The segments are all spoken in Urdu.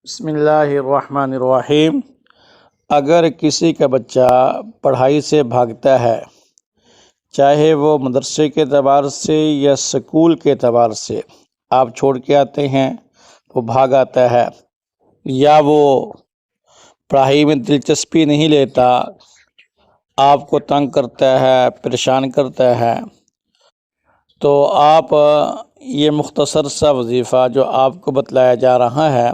بسم اللہ الرحمن الرحیم۔ اگر کسی کا بچہ پڑھائی سے بھاگتا ہے، چاہے وہ مدرسے کے اعتبار سے یا سکول کے اعتبار سے، آپ چھوڑ کے آتے ہیں وہ بھاگ آتا ہے، یا وہ پڑھائی میں دلچسپی نہیں لیتا، آپ کو تنگ کرتا ہے، پریشان کرتا ہے، تو آپ یہ مختصر سا وظیفہ جو آپ کو بتلایا جا رہا ہے،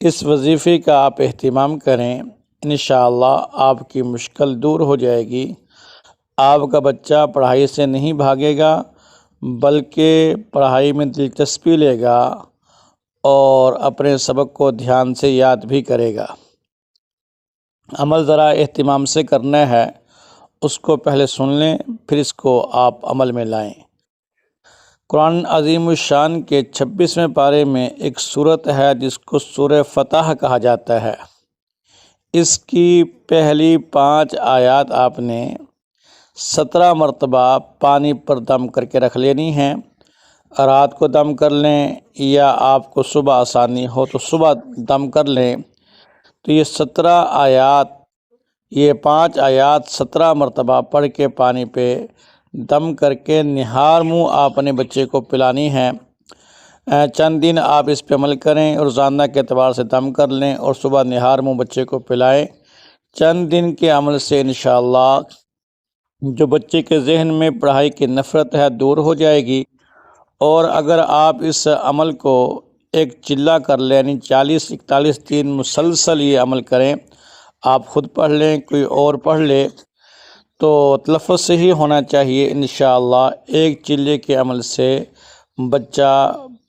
اس وظیفے کا آپ اہتمام کریں، انشاءاللہ آپ کی مشکل دور ہو جائے گی۔ آپ کا بچہ پڑھائی سے نہیں بھاگے گا بلکہ پڑھائی میں دلچسپی لے گا اور اپنے سبق کو دھیان سے یاد بھی کرے گا۔ عمل ذرا اہتمام سے کرنا ہے، اس کو پہلے سن لیں پھر اس کو آپ عمل میں لائیں۔ قرآن عظیم الشان کے 26ویں پارے میں ایک سورت ہے جس کو سورہ فتح کہا جاتا ہے۔ اس کی پہلی 5 آیات آپ نے 17 مرتبہ پانی پر دم کر کے رکھ لینی ہیں۔ رات کو دم کر لیں یا آپ کو صبح آسانی ہو تو صبح دم کر لیں، تو یہ 17 آیات، یہ 5 آیات 17 مرتبہ پڑھ کے پانی پہ دم کر کے نہار منہ آپ اپنے بچے کو پلانی ہے۔ چند دن آپ اس پہ عمل کریں، روزانہ کے اعتبار سے دم کر لیں اور صبح نہار منہ بچے کو پلائیں۔ چند دن کے عمل سے انشاءاللہ جو بچے کے ذہن میں پڑھائی کی نفرت ہے دور ہو جائے گی۔ اور اگر آپ اس عمل کو ایک چلہ کر لیں، یعنی 40-41 دن مسلسل یہ عمل کریں، آپ خود پڑھ لیں، کوئی اور پڑھ لے، تو تلفظ سے ہی ہونا چاہیے۔ انشاءاللہ ایک چلے کے عمل سے بچہ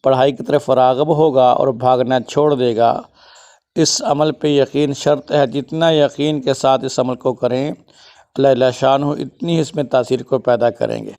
پڑھائی کی طرف راغب ہوگا اور بھاگنا چھوڑ دے گا۔ اس عمل پہ یقین شرط ہے، جتنا یقین کے ساتھ اس عمل کو کریں، اللہ شانہ اتنی اس میں تاثیر کو پیدا کریں گے۔